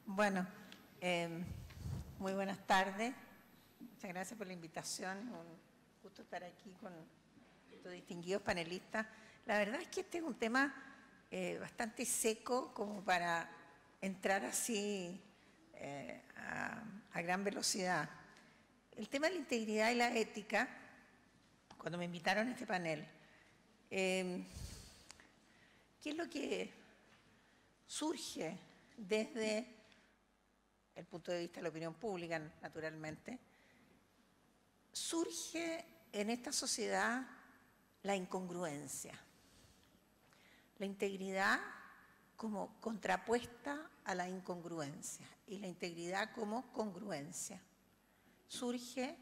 Bueno, muy buenas tardes. Muchas gracias por la invitación. Es un gusto estar aquí con estos distinguidos panelistas. La verdad es que este es un tema bastante seco como para entrar así a gran velocidad. El tema de la integridad y la ética, cuando me invitaron a este panel, ¿qué es lo que surge desde el punto de vista de la opinión pública, naturalmente? Surge en esta sociedad la incongruencia, la integridad como contrapuesta a la incongruencia y la integridad como congruencia. Surge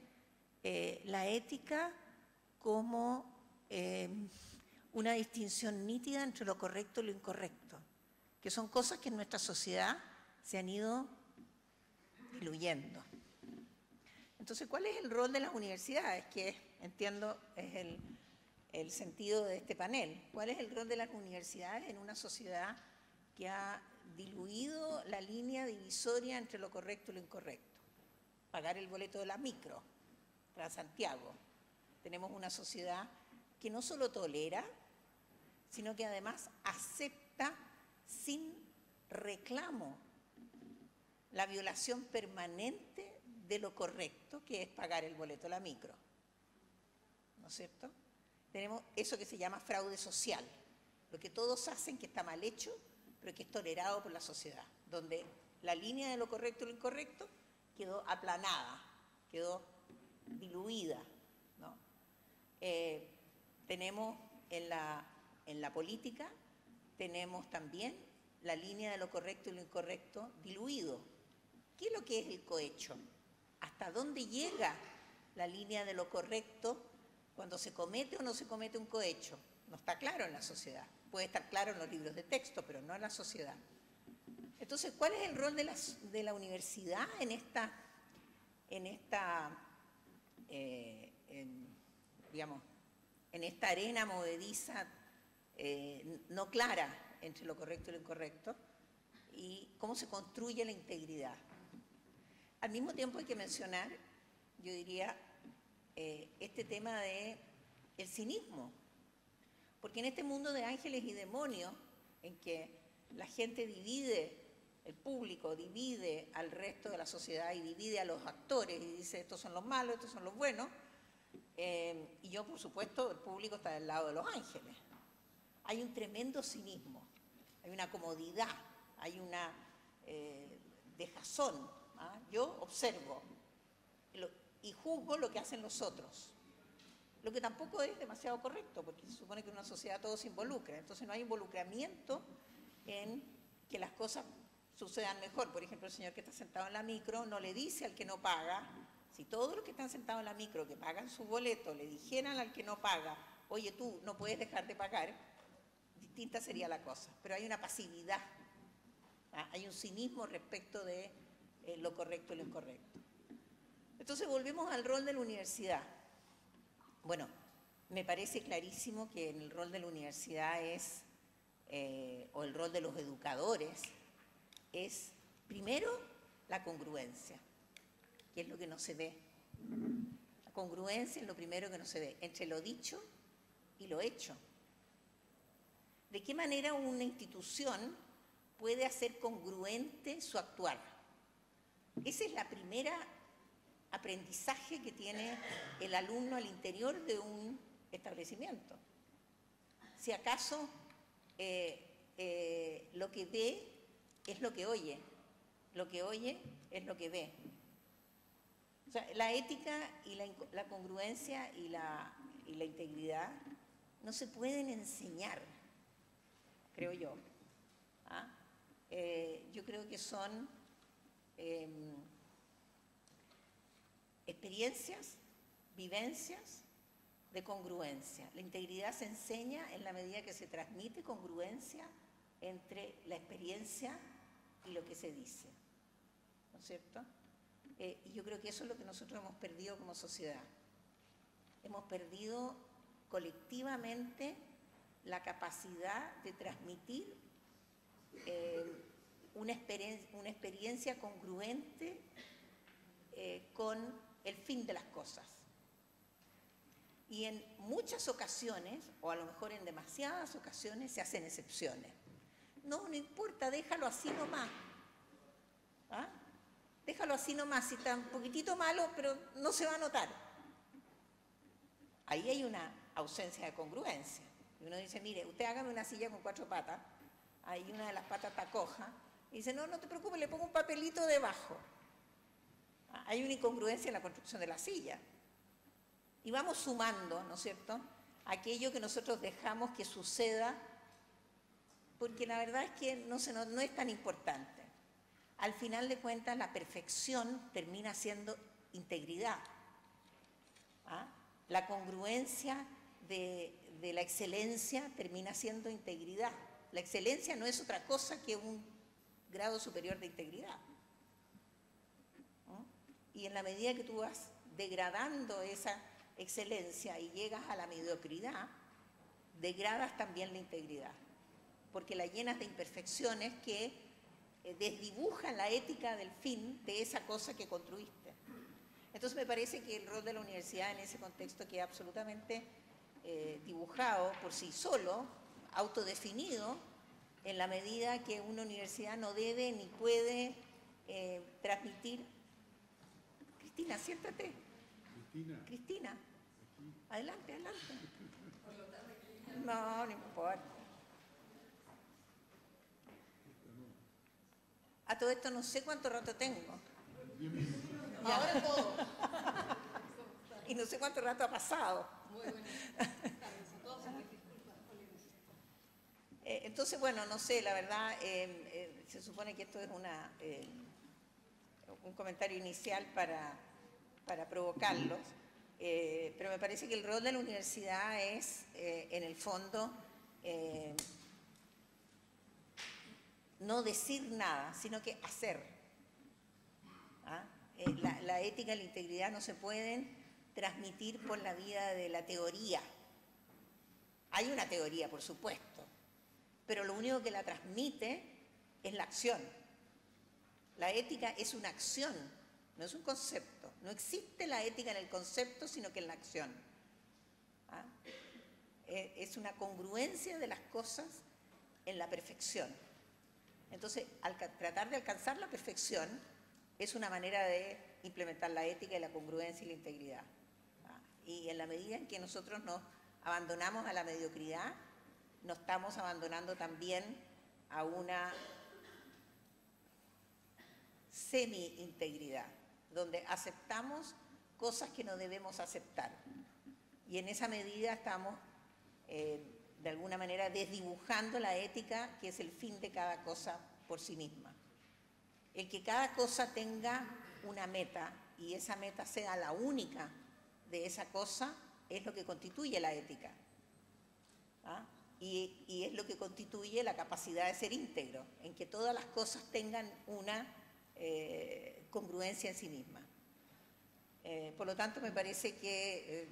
la ética como una distinción nítida entre lo correcto y lo incorrecto, que son cosas que en nuestra sociedad se han ido diluyendo. Entonces, ¿cuál es el rol de las universidades? Que entiendo es el sentido de este panel. ¿Cuál es el rol de las universidades en una sociedad que ha diluido la línea divisoria entre lo correcto y lo incorrecto? Pagar el boleto de la micro para Santiago. Tenemos una sociedad que no solo tolera, sino que además acepta sin reclamo la violación permanente de lo correcto, que es pagar el boleto de la micro. ¿No es cierto? Tenemos eso que se llama fraude social, lo que todos hacen que está mal hecho, pero que es tolerado por la sociedad, donde la línea de lo correcto y lo incorrecto quedó aplanada, quedó diluida, ¿no? Tenemos en la política, tenemos también la línea de lo correcto y lo incorrecto diluido. ¿Qué es lo que es el cohecho? ¿Hasta dónde llega la línea de lo correcto cuando se comete o no se comete un cohecho? No está claro en la sociedad. Puede estar claro en los libros de texto, pero no en la sociedad. Entonces, ¿cuál es el rol de la universidad en esta arena movediza no clara entre lo correcto y lo incorrecto? ¿Y cómo se construye la integridad? Al mismo tiempo hay que mencionar, yo diría, este tema del cinismo. Porque en este mundo de ángeles y demonios, en que la gente divide, el público divide al resto de la sociedad y divide a los actores y dice estos son los malos, estos son los buenos, y yo, por supuesto, el público está del lado de los ángeles. Hay un tremendo cinismo, hay una comodidad, hay una dejazón. ¿Ah? Yo observo y juzgo lo que hacen los otros, lo que tampoco es demasiado correcto, porque se supone que en una sociedad todo se involucra, entonces no hay involucramiento en que las cosas sucedan mejor. Por ejemplo, el señor que está sentado en la micro no le dice al que no paga, si todos los que están sentados en la micro, que pagan su boleto, le dijeran al que no paga, oye, tú no puedes dejar de pagar, distinta sería la cosa. Pero hay una pasividad, ¿ah? Hay un cinismo respecto de lo correcto y lo incorrecto. Entonces volvemos al rol de la universidad. Bueno, me parece clarísimo que el rol de la universidad es, o el rol de los educadores, es primero la congruencia, que es lo que no se ve. La congruencia es lo primero que no se ve, entre lo dicho y lo hecho. ¿De qué manera una institución puede hacer congruente su actuar? Ese es la primera aprendizaje que tiene el alumno al interior de un establecimiento. Si acaso lo que ve es lo que oye es lo que ve. O sea, la ética y la congruencia y la integridad no se pueden enseñar, creo yo. ¿Ah? Yo creo que son experiencias, vivencias de congruencia. La integridad se enseña en la medida que se transmite congruencia entre la experiencia y lo que se dice, ¿no es cierto? Y yo creo que eso es lo que nosotros hemos perdido como sociedad. Hemos perdido colectivamente la capacidad de transmitir una experiencia congruente con el fin de las cosas. Y en muchas ocasiones, o a lo mejor en demasiadas ocasiones, se hacen excepciones. No importa, déjalo así nomás. ¿Ah? Déjalo así nomás, si está un poquitito malo, pero no se va a notar. Ahí hay una ausencia de congruencia. Y uno dice, mire, usted hágame una silla con 4 patas, ahí una de las patas está coja, y dice, no, no te preocupes, le pongo un papelito debajo. Hay una incongruencia en la construcción de la silla. Y vamos sumando, ¿no es cierto?, aquello que nosotros dejamos que suceda, porque la verdad es que no es tan importante. Al final de cuentas, la perfección termina siendo integridad. ¿Ah? La congruencia de la excelencia termina siendo integridad. La excelencia no es otra cosa que un grado superior de integridad. ¿No? Y en la medida que tú vas degradando esa excelencia y llegas a la mediocridad, degradas también la integridad, porque la llenas de imperfecciones que desdibujan la ética del fin de esa cosa que construiste. Entonces me parece que el rol de la universidad en ese contexto queda absolutamente dibujado por sí solo, autodefinido, en la medida que una universidad no debe ni puede transmitir. Cristina, siéntate. Cristina, adelante, adelante. No, no importa. A todo esto no sé cuánto rato tengo. Ahora todo. Y no sé cuánto rato ha pasado. Muy buenas tardes a todos. Entonces, bueno, no sé, la verdad, se supone que esto es un comentario inicial para provocarlos, pero me parece que el rol de la universidad es, en el fondo, no decir nada, sino que hacer. ¿Ah? La ética y la integridad no se pueden transmitir por la vía de la teoría. Hay una teoría, por supuesto, pero lo único que la transmite es la acción. La ética es una acción, no es un concepto. No existe la ética en el concepto, sino que en la acción. ¿Ah? Es una congruencia de las cosas en la perfección. Entonces, al tratar de alcanzar la perfección, es una manera de implementar la ética y la congruencia y la integridad. ¿Ah? Y en la medida en que nosotros nos abandonamos a la mediocridad, nos estamos abandonando también a una semi-integridad, donde aceptamos cosas que no debemos aceptar. Y en esa medida estamos, de alguna manera, desdibujando la ética, que es el fin de cada cosa por sí misma. El que cada cosa tenga una meta y esa meta sea la única de esa cosa es lo que constituye la ética. ¿Ah? Y es lo que constituye la capacidad de ser íntegro, en que todas las cosas tengan una congruencia en sí misma. Por lo tanto, me parece que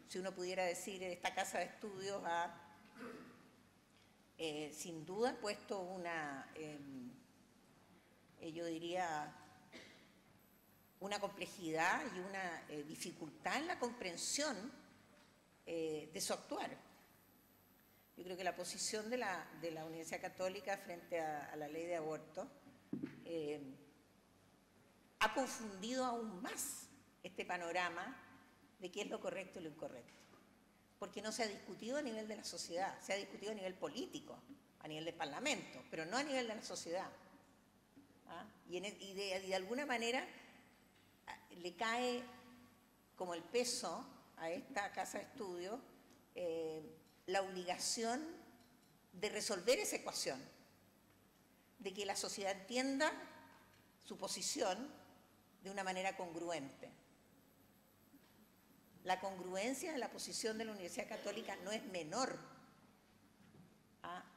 si uno pudiera decir, esta casa de estudios ha sin duda puesto una, yo diría, una complejidad y una dificultad en la comprensión de su actuar. Yo creo que la posición de la Universidad Católica frente a la ley de aborto ha confundido aún más este panorama de qué es lo correcto y lo incorrecto. Porque no se ha discutido a nivel de la sociedad, se ha discutido a nivel político, a nivel del Parlamento, pero no a nivel de la sociedad. ¿Ah? Y de alguna manera le cae como el peso a esta casa de estudio la obligación de resolver esa ecuación, de que la sociedad entienda su posición de una manera congruente. La congruencia de la posición de la Universidad Católica no es menor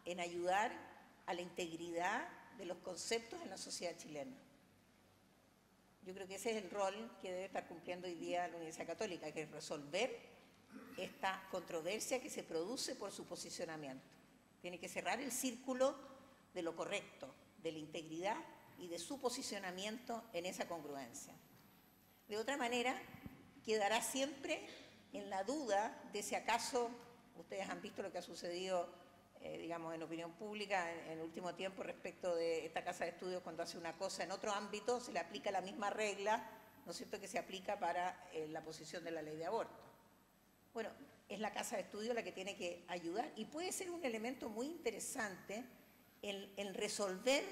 en ayudar a la integridad de los conceptos en la sociedad chilena. Yo creo que ese es el rol que debe estar cumpliendo hoy día la Universidad Católica, que es resolver esta controversia que se produce por su posicionamiento. Tiene que cerrar el círculo de lo correcto, de la integridad y de su posicionamiento en esa congruencia. De otra manera, quedará siempre en la duda de si acaso, ustedes han visto lo que ha sucedido, digamos, en opinión pública en el último tiempo respecto de esta casa de estudios cuando hace una cosa en otro ámbito, se le aplica la misma regla, ¿no es cierto?, que se aplica para la posición de la ley de aborto. Bueno, es la casa de estudios la que tiene que ayudar y puede ser un elemento muy interesante en resolver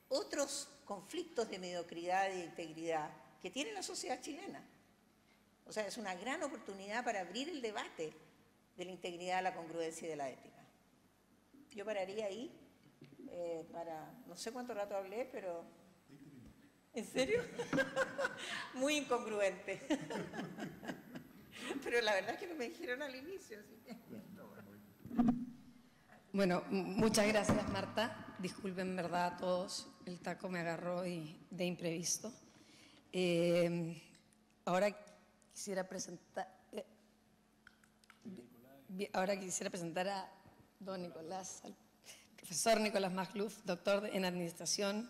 otros conflictos de mediocridad y de integridad que tiene la sociedad chilena. O sea, es una gran oportunidad para abrir el debate de la integridad, la congruencia y de la ética. Yo pararía ahí no sé cuánto rato hablé, pero... ¿En serio? Muy incongruente. Pero la verdad es que no me dijeron al inicio, así que... Bueno, muchas gracias, Marta. Disculpen, en verdad, a todos, el taco me agarró de imprevisto. Ahora quisiera presentar a don Nicolás, al profesor Nicolás Magluf, doctor en Administración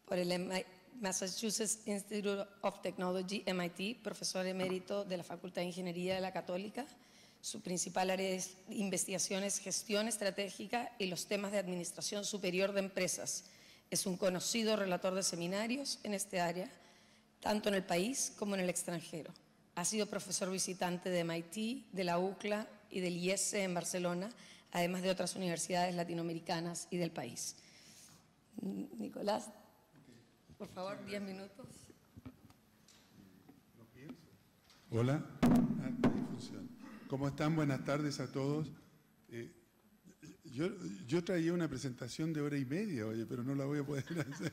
por el Massachusetts Institute of Technology, MIT, profesor emérito de la Facultad de Ingeniería de la Católica. Su principal área de investigación es gestión estratégica y los temas de administración superior de empresas. Es un conocido relator de seminarios en este área, tanto en el país como en el extranjero. Ha sido profesor visitante de MIT, de la UCLA y del IES en Barcelona, además de otras universidades latinoamericanas y del país. Nicolás, por favor, 10 minutos. Hola, ahí funciona. ¿Cómo están? Buenas tardes a todos. Yo traía una presentación de 1:30, oye, pero no la voy a poder hacer.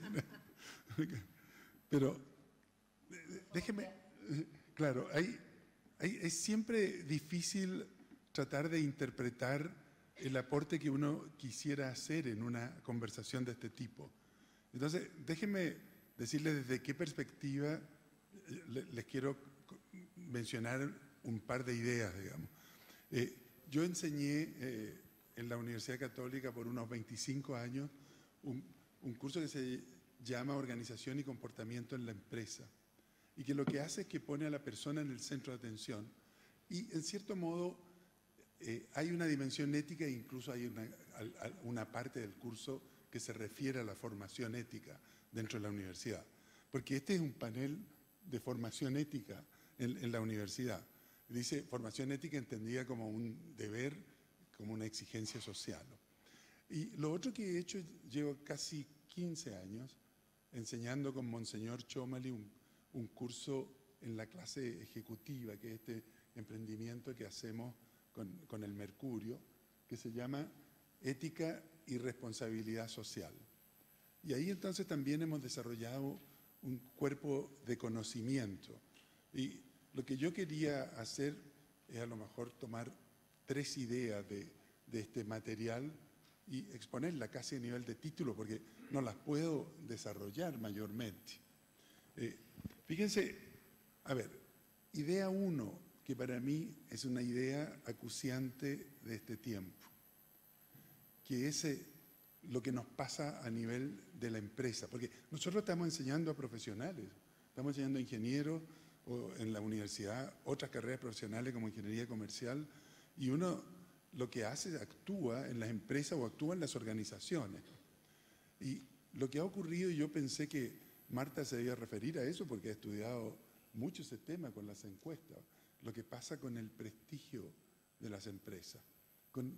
Pero déjeme, claro, es siempre difícil tratar de interpretar el aporte que uno quisiera hacer en una conversación de este tipo. Entonces, déjenme decirles desde qué perspectiva les quiero mencionar un par de ideas, digamos. Yo enseñé en la Universidad Católica por unos 25 años un curso que se llama Organización y Comportamiento en la Empresa, y que lo que hace es que pone a la persona en el centro de atención y, en cierto modo, hay una dimensión ética e incluso hay una parte del curso que se refiere a la formación ética dentro de la universidad, porque este es un panel de formación ética en la universidad. Dice formación ética entendida como un deber, como una exigencia social. Y lo otro que he hecho, llevo casi 15 años enseñando con Monseñor Chomali un curso en la clase ejecutiva, que es este emprendimiento que hacemos con el Mercurio, que se llama Ética y Responsabilidad Social. Y ahí entonces también hemos desarrollado un cuerpo de conocimiento. Y lo que yo quería hacer es a lo mejor tomar 3 ideas de este material y exponerla casi a nivel de título, porque no las puedo desarrollar mayormente. Fíjense, a ver, idea 1, que para mí es una idea acuciante de este tiempo, que es lo que nos pasa a nivel de la empresa, porque nosotros estamos enseñando a profesionales, estamos enseñando a ingenieros o en la universidad, otras carreras profesionales como ingeniería comercial, y uno lo que hace es actúa en las empresas o actúa en las organizaciones. Y lo que ha ocurrido, y yo pensé que Marta se debía referir a eso porque ha estudiado mucho ese tema con las encuestas, lo que pasa con el prestigio de las empresas, con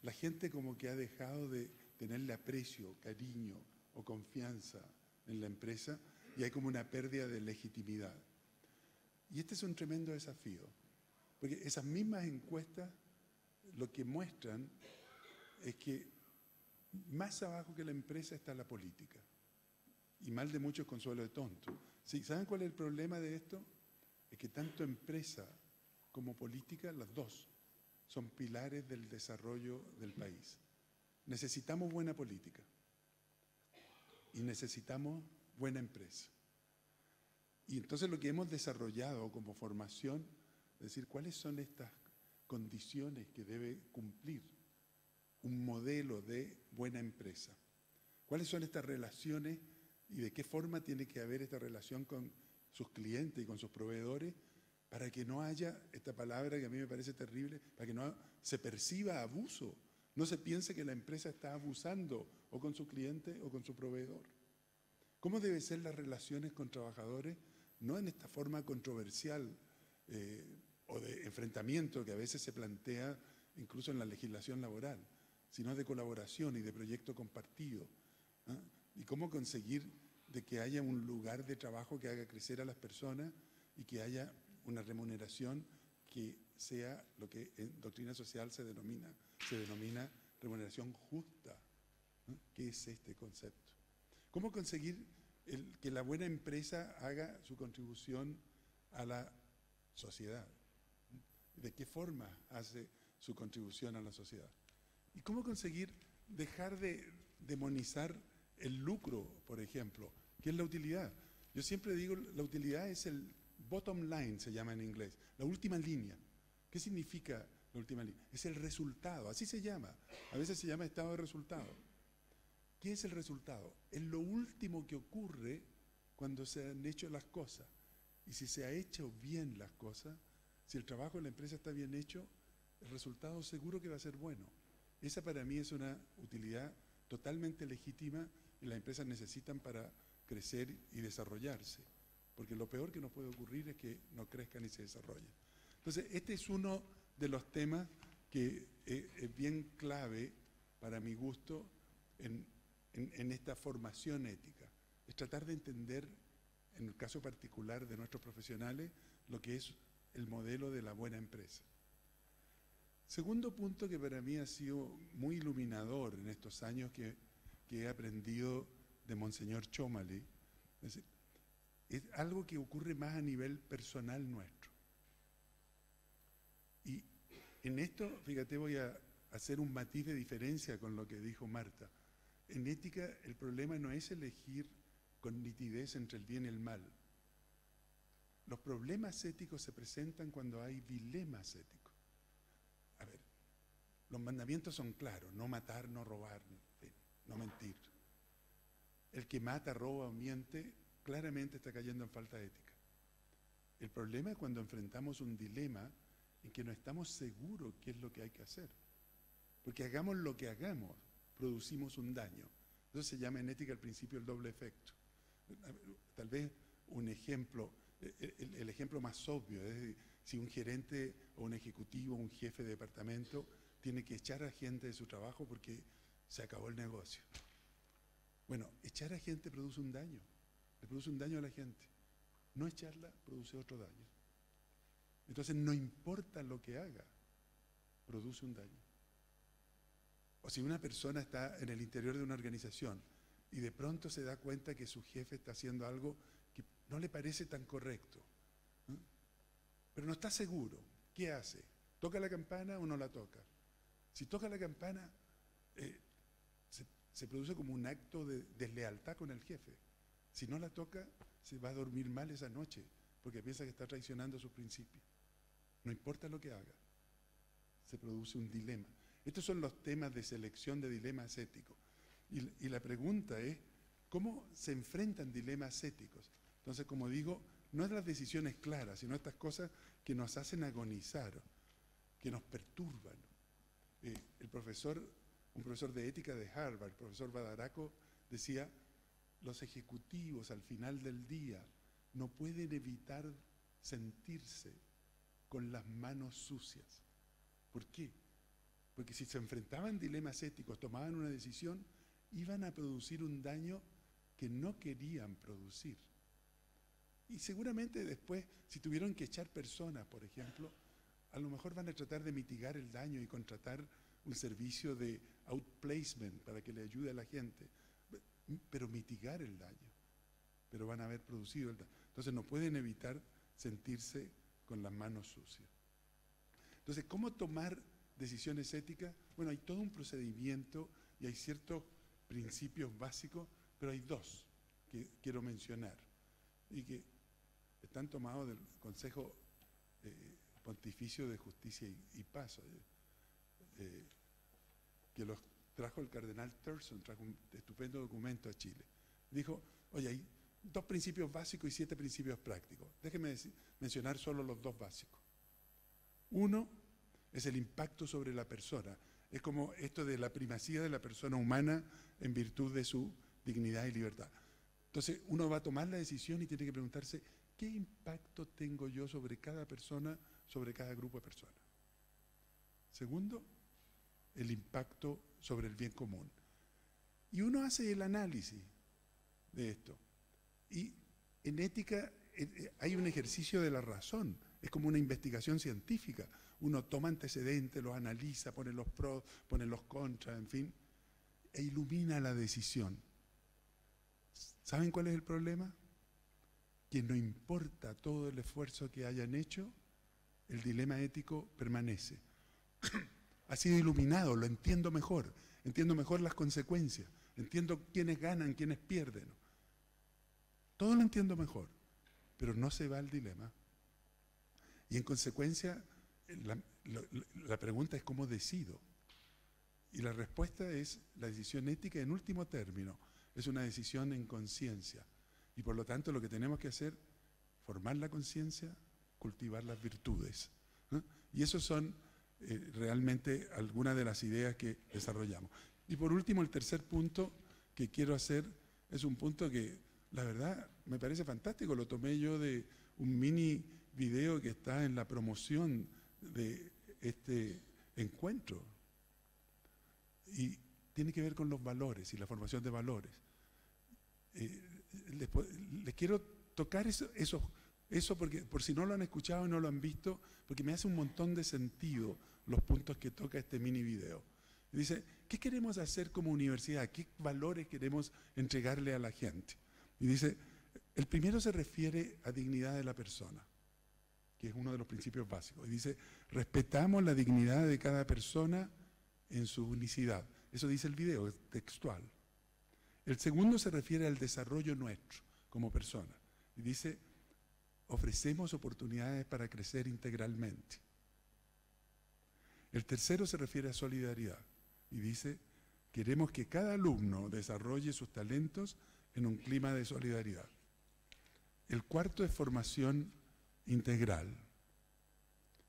la gente como que ha dejado de tenerle aprecio, cariño o confianza en la empresa y hay como una pérdida de legitimidad. Y este es un tremendo desafío, porque esas mismas encuestas lo que muestran es que más abajo que la empresa está la política. Y mal de muchos consuelo de tonto. ¿Sí? ¿Saben cuál es el problema de esto? Es que tanto empresa como política, las dos, son pilares del desarrollo del país. Necesitamos buena política y necesitamos buena empresa. Y entonces lo que hemos desarrollado como formación es decir, cuáles son estas condiciones que debe cumplir un modelo de buena empresa. ¿Cuáles son estas relaciones y de qué forma tiene que haber esta relación con sus clientes y con sus proveedores para que no haya esta palabra que a mí me parece terrible, para que no se perciba abuso, no se piense que la empresa está abusando o con su cliente o con su proveedor? ¿Cómo deben ser las relaciones con trabajadores? No en esta forma controversial o de enfrentamiento que a veces se plantea incluso en la legislación laboral, sino de colaboración y de proyecto compartido. ¿Ah? Y cómo conseguir de que haya un lugar de trabajo que haga crecer a las personas y que haya una remuneración que sea lo que en doctrina social se denomina remuneración justa. ¿No? ¿Qué es este concepto? ¿Cómo conseguir que la buena empresa haga su contribución a la sociedad? ¿De qué forma hace su contribución a la sociedad? ¿Y cómo conseguir dejar de demonizar el lucro, por ejemplo? ¿Qué es la utilidad? Yo siempre digo, la utilidad es el bottom line, se llama en inglés, la última línea. ¿Qué significa la última línea? Es el resultado, así se llama. A veces se llama estado de resultado. ¿Qué es el resultado? Es lo último que ocurre cuando se han hecho las cosas. Y si se ha hecho bien las cosas, si el trabajo de la empresa está bien hecho, el resultado seguro que va a ser bueno. Esa para mí es una utilidad totalmente legítima y las empresas necesitan para crecer y desarrollarse. Porque lo peor que nos puede ocurrir es que no crezcan y se desarrollen. Entonces, este es uno de los temas que es bien clave para mi gusto en esta formación ética. Es tratar de entender, en el caso particular de nuestros profesionales, lo que es el modelo de la buena empresa. Segundo punto que para mí ha sido muy iluminador en estos años que he aprendido de Monseñor Chomali, es algo que ocurre más a nivel personal nuestro. Y en esto, fíjate, voy a hacer un matiz de diferencia con lo que dijo Marta. En ética, el problema no es elegir con nitidez entre el bien y el mal. Los problemas éticos se presentan cuando hay dilemas éticos. A ver, los mandamientos son claros: no matar, no robar, no mentir. El que mata, roba o miente, claramente está cayendo en falta ética. El problema es cuando enfrentamos un dilema en que no estamos seguros qué es lo que hay que hacer. Porque hagamos lo que hagamos, producimos un daño. Eso se llama en ética el principio del doble efecto. Tal vez un ejemplo, el ejemplo más obvio, es decir, si un gerente o un ejecutivo, un jefe de departamento tiene que echar a gente de su trabajo porque se acabó el negocio. Bueno, echar a gente produce un daño, le produce un daño a la gente. No echarla produce otro daño. Entonces no importa lo que haga, produce un daño. O si una persona está en el interior de una organización y de pronto se da cuenta que su jefe está haciendo algo que no le parece tan correcto, ¿no? Pero no está seguro, ¿qué hace? ¿Toca la campana o no la toca? Si toca la campana, se produce como un acto de deslealtad con el jefe. Si no la toca, se va a dormir mal esa noche porque piensa que está traicionando sus principios. No importa lo que haga, se produce un dilema. Estos son los temas de selección de dilemas éticos. Y la pregunta es, ¿cómo se enfrentan dilemas éticos? Entonces, como digo, no es las decisiones claras, sino estas cosas que nos hacen agonizar, que nos perturban. Un profesor de ética de Harvard, el profesor Badaraco, decía, los ejecutivos al final del día no pueden evitar sentirse con las manos sucias. ¿Por qué? Porque si se enfrentaban dilemas éticos, tomaban una decisión, iban a producir un daño que no querían producir. Y seguramente después, si tuvieron que echar personas, por ejemplo, a lo mejor van a tratar de mitigar el daño y contratar un servicio de outplacement para que le ayude a la gente, pero mitigar el daño. Pero van a haber producido el daño. Entonces no pueden evitar sentirse con las manos sucias. Entonces, ¿cómo tomar decisiones éticas? Bueno, hay todo un procedimiento y hay ciertos principios básicos, pero hay dos que quiero mencionar y que están tomados del Consejo Pontificio de Justicia y Paz, que los trajo el cardenal Thurston, trajo un estupendo documento a Chile. Dijo, oye, hay 2 principios básicos y 7 principios prácticos. Déjeme mencionar solo los 2 básicos. Uno es el impacto sobre la persona. Es como esto de la primacía de la persona humana en virtud de su dignidad y libertad. Entonces uno va a tomar la decisión y tiene que preguntarse, ¿qué impacto tengo yo sobre cada persona, sobre cada grupo de personas? Segundo, el impacto sobre el bien común. Y uno hace el análisis de esto. Y en ética hay un ejercicio de la razón, es como una investigación científica. Uno toma antecedentes, los analiza, pone los pros, pone los contras, en fin, e ilumina la decisión. ¿Saben cuál es el problema? Que no importa todo el esfuerzo que hayan hecho, el dilema ético permanece. Ha sido iluminado, lo entiendo mejor las consecuencias, entiendo quiénes ganan, quiénes pierden. Todo lo entiendo mejor, pero no se va al dilema. Y en consecuencia, la pregunta es ¿cómo decido? Y la respuesta es la decisión ética en último término, es una decisión en conciencia. Y por lo tanto lo que tenemos que hacer, formar la conciencia, cultivar las virtudes. Y esos son realmente algunas de las ideas que desarrollamos. Y por último, el tercer punto que quiero hacer es un punto que la verdad me parece fantástico. Lo tomé yo de un mini video que está en la promoción de este encuentro. Y tiene que ver con los valores y la formación de valores. Les quiero tocar eso porque por si no lo han escuchado y no lo han visto, porque me hace un montón de sentido los puntos que toca este mini video. Dice, ¿qué queremos hacer como universidad? ¿Qué valores queremos entregarle a la gente? Y dice, el primero se refiere a dignidad de la persona, que es uno de los principios básicos. Y dice, respetamos la dignidad de cada persona en su unicidad. Eso dice el video, es textual. El segundo se refiere al desarrollo nuestro como persona. Y dice, ofrecemos oportunidades para crecer integralmente. El tercero se refiere a solidaridad. Y dice, queremos que cada alumno desarrolle sus talentos en un clima de solidaridad. El cuarto es formación integral.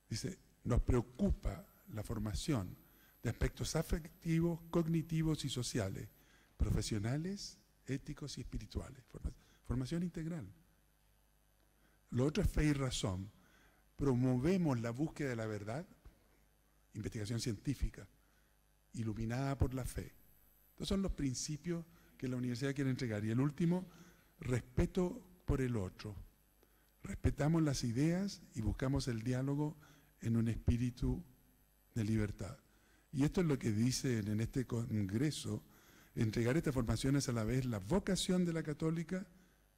Dice, nos preocupa la formación de aspectos afectivos, cognitivos y sociales, profesionales, éticos y espirituales. Formación integral. Lo otro es fe y razón. Promovemos la búsqueda de la verdad, investigación científica, iluminada por la fe. Estos son los principios que la universidad quiere entregar. Y el último, respeto por el otro. Respetamos las ideas y buscamos el diálogo en un espíritu de libertad. Y esto es lo que dicen en este congreso. Entregar esta formación es a la vez la vocación de la católica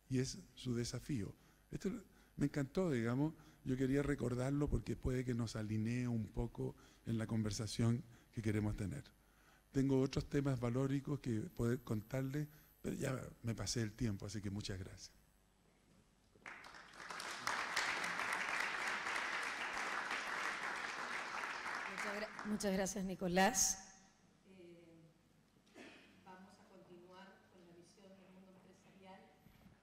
y es su desafío. Esto me encantó, digamos, yo quería recordarlo porque puede que nos alinee un poco en la conversación que queremos tener. Tengo otros temas valóricos que poder contarles, pero ya me pasé el tiempo, así que muchas gracias. Muchas gracias, Nicolás. Vamos a continuar con la visión del mundo empresarial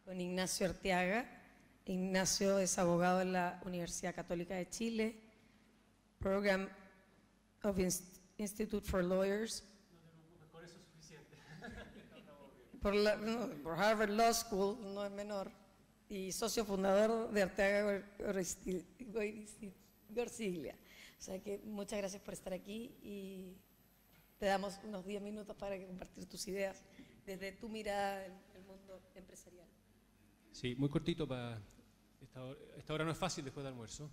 con Ignacio Arteaga. Ignacio es abogado en la Universidad Católica de Chile, Program of Institute for Lawyers. No te preocupes, con eso es suficiente. Por Harvard Law School, no es menor, y socio fundador de Arteaga Gorsiglia. O sea que muchas gracias por estar aquí y te damos unos 10 minutos para compartir tus ideas desde tu mirada del mundo empresarial. Sí, muy cortito para esta hora no es fácil después del almuerzo.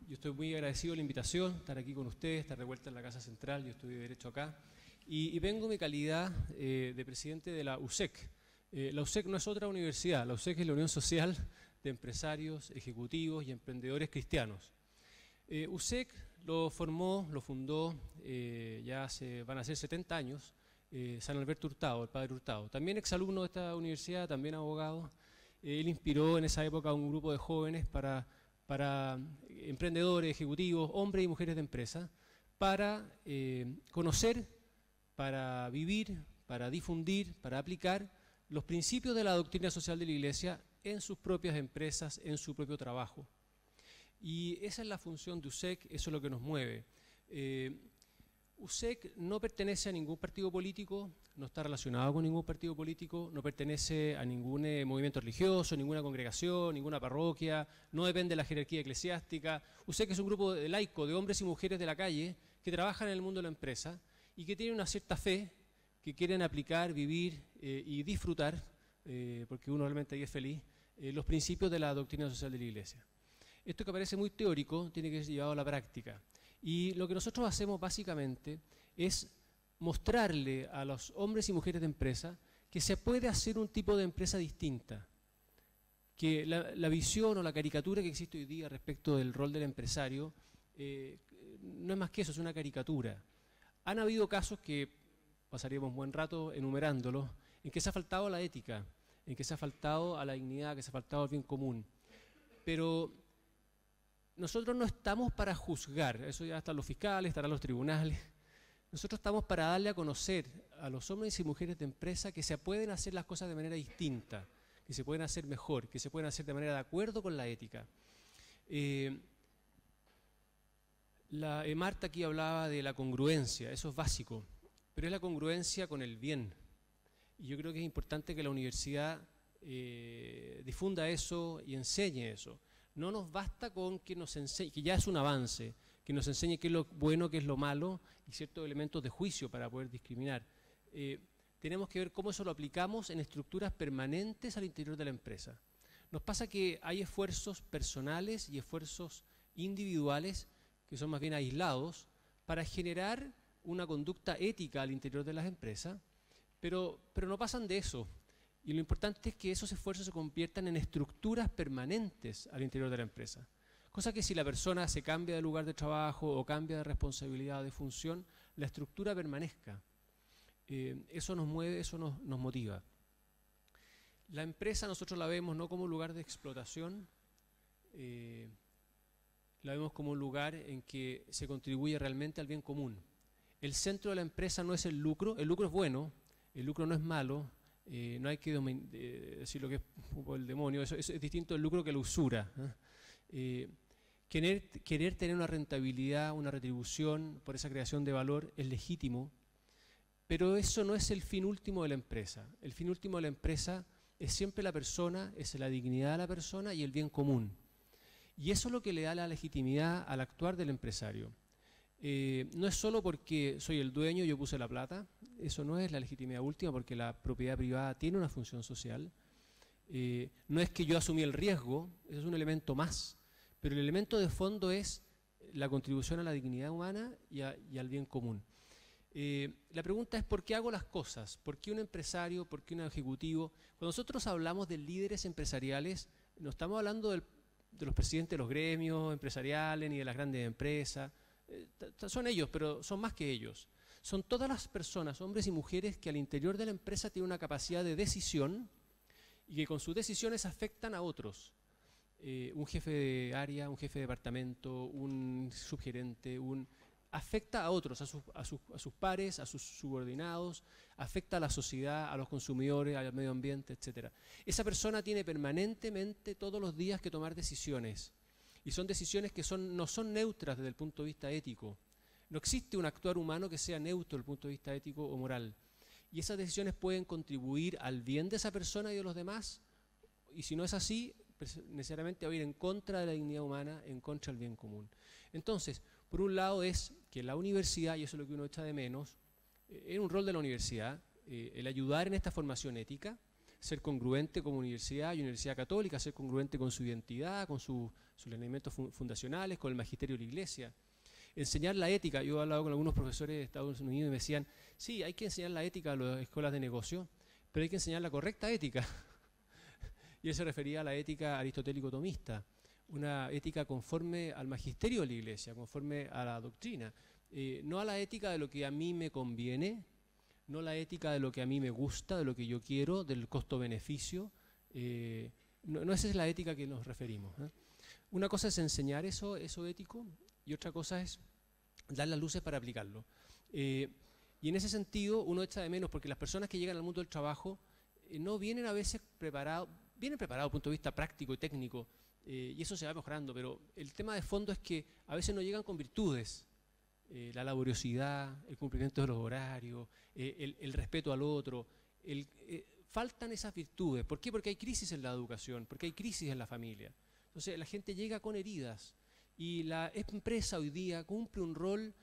Yo estoy muy agradecido de la invitación, estar aquí con ustedes, estar de vuelta en la Casa Central, yo estoy de derecho acá. Y vengo en mi calidad de presidente de la USEC. La USEC no es otra universidad, la USEC es la Unión Social de Empresarios, Ejecutivos y Emprendedores Cristianos. USEC lo fundó ya van a ser 70 años, San Alberto Hurtado, el padre Hurtado. También exalumno de esta universidad, también abogado. Él inspiró en esa época a un grupo de jóvenes para emprendedores, ejecutivos, hombres y mujeres de empresa, para conocer para vivir, para difundir, para aplicar los principios de la doctrina social de la Iglesia en sus propias empresas, en su propio trabajo. Y esa es la función de USEC, eso es lo que nos mueve. USEC no pertenece a ningún partido político, no está relacionado con ningún partido político, no pertenece a ningún movimiento religioso, ninguna congregación, ninguna parroquia, no depende de la jerarquía eclesiástica. USEC es un grupo de laicos, de hombres y mujeres de la calle, que trabajan en el mundo de la empresa y que tienen una cierta fe, que quieren aplicar, vivir y disfrutar, porque uno realmente ahí es feliz, los principios de la doctrina social de la Iglesia. Esto que parece muy teórico tiene que ser llevado a la práctica. Y lo que nosotros hacemos básicamente es mostrarle a los hombres y mujeres de empresa que se puede hacer un tipo de empresa distinta, que la visión o la caricatura que existe hoy día respecto del rol del empresario no es más que eso, es una caricatura. Han habido casos que pasaríamos un buen rato enumerándolos, en que se ha faltado a la ética, en que se ha faltado a la dignidad, que se ha faltado al bien común. Pero nosotros no estamos para juzgar, eso ya están los fiscales, estarán los tribunales. Nosotros estamos para darle a conocer a los hombres y mujeres de empresa que se pueden hacer las cosas de manera distinta, que se pueden hacer mejor, que se pueden hacer de manera de acuerdo con la ética. Marta aquí hablaba de la congruencia, eso es básico, pero es la congruencia con el bien. Y yo creo que es importante que la universidad difunda eso y enseñe eso. No nos basta con que nos enseñe, que ya es un avance, que nos enseñe qué es lo bueno, qué es lo malo y ciertos elementos de juicio para poder discriminar. Tenemos que ver cómo eso lo aplicamos en estructuras permanentes al interior de la empresa. Nos pasa que hay esfuerzos personales y esfuerzos individuales que son más bien aislados para generar una conducta ética al interior de las empresas, pero no pasan de eso. Y lo importante es que esos esfuerzos se conviertan en estructuras permanentes al interior de la empresa. Cosa que si la persona se cambia de lugar de trabajo o cambia de responsabilidad o de función, la estructura permanezca. Eso nos mueve, eso nos motiva. La empresa nosotros la vemos no como un lugar de explotación, la vemos como un lugar en que se contribuye realmente al bien común. El centro de la empresa no es el lucro es bueno, el lucro no es malo, no hay que decir lo que es el demonio, eso es distinto el lucro que la usura. Querer tener una rentabilidad, una retribución por esa creación de valor es legítimo, pero eso no es el fin último de la empresa. El fin último de la empresa es siempre la persona, es la dignidad de la persona y el bien común. Y eso es lo que le da la legitimidad al actuar del empresario. No es solo porque soy el dueño y yo puse la plata, eso no es la legitimidad última porque la propiedad privada tiene una función social. No es que yo asumí el riesgo, eso es un elemento más, pero el elemento de fondo es la contribución a la dignidad humana y al bien común. La pregunta es ¿por qué hago las cosas? ¿Por qué un empresario? ¿Por qué un ejecutivo? Cuando nosotros hablamos de líderes empresariales, no estamos hablando de los presidentes de los gremios empresariales ni de las grandes empresas. Son ellos, pero son más que ellos. Son todas las personas, hombres y mujeres, que al interior de la empresa tienen una capacidad de decisión y que con sus decisiones afectan a otros. Un jefe de área, un jefe de departamento, un subgerente, afecta a otros, a sus pares, a sus subordinados, afecta a la sociedad, a los consumidores, al medio ambiente, etc. Esa persona tiene permanentemente todos los días que tomar decisiones. Y son decisiones que no son neutras desde el punto de vista ético. No existe un actuar humano que sea neutro desde el punto de vista ético o moral. Y esas decisiones pueden contribuir al bien de esa persona y de los demás, y si no es así, necesariamente va a ir en contra de la dignidad humana, en contra del bien común. Entonces, por un lado es que la universidad, y eso es lo que uno echa de menos, es un rol de la universidad, el ayudar en esta formación ética, ser congruente como universidad y universidad católica, ser congruente con su identidad, con sus lineamientos fundacionales, con el magisterio de la Iglesia. Enseñar la ética, yo he hablado con algunos profesores de Estados Unidos y me decían, sí, hay que enseñar la ética a las escuelas de negocio, pero hay que enseñar la correcta ética. Y él se refería a la ética aristotélico-tomista, una ética conforme al magisterio de la Iglesia, conforme a la doctrina, no a la ética de lo que a mí me conviene, no la ética de lo que a mí me gusta, de lo que yo quiero, del costo-beneficio. No esa es la ética a que nos referimos. Una cosa es enseñar eso ético, y otra cosa es dar las luces para aplicarlo. Y en ese sentido uno echa de menos, porque las personas que llegan al mundo del trabajo no vienen a veces preparados, vienen preparados desde el punto de vista práctico y técnico, y eso se va mejorando, pero el tema de fondo es que a veces no llegan con virtudes, la laboriosidad, el cumplimiento de los horarios, el respeto al otro, faltan esas virtudes. ¿Por qué? Porque hay crisis en la educación, porque hay crisis en la familia. Entonces la gente llega con heridas y la empresa hoy día cumple un rol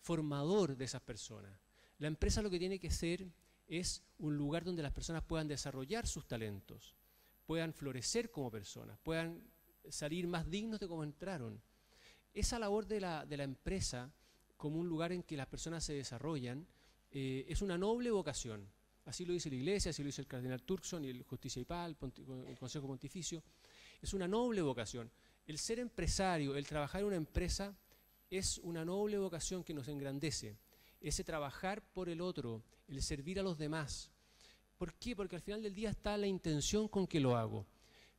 formador de esas personas. La empresa lo que tiene que ser es un lugar donde las personas puedan desarrollar sus talentos, puedan florecer como personas, puedan salir más dignos de como entraron. Esa labor de la empresa como un lugar en que las personas se desarrollan es una noble vocación. Así lo dice la Iglesia, así lo dice el cardenal Turkson y el Justiciapal, el Consejo Pontificio. Es una noble vocación. El ser empresario, el trabajar en una empresa, es una noble vocación que nos engrandece. Ese trabajar por el otro, el servir a los demás. ¿Por qué? Porque al final del día está la intención con que lo hago.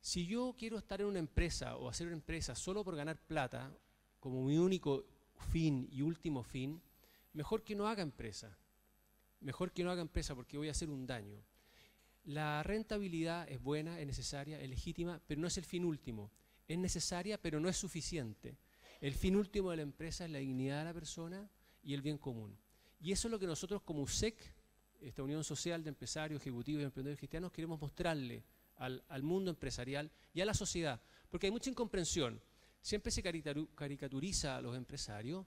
Si yo quiero estar en una empresa o hacer una empresa solo por ganar plata, como mi único fin y último fin, mejor que no haga empresa. Mejor que no haga empresa porque voy a hacer un daño. La rentabilidad es buena, es necesaria, es legítima, pero no es el fin último. Es necesaria, pero no es suficiente. El fin último de la empresa es la dignidad de la persona y el bien común. Y eso es lo que nosotros como USEC, esta Unión Social de Empresarios, Ejecutivos y Emprendedores Cristianos, queremos mostrarle al mundo empresarial y a la sociedad. Porque hay mucha incomprensión. Siempre se caricaturiza a los empresarios.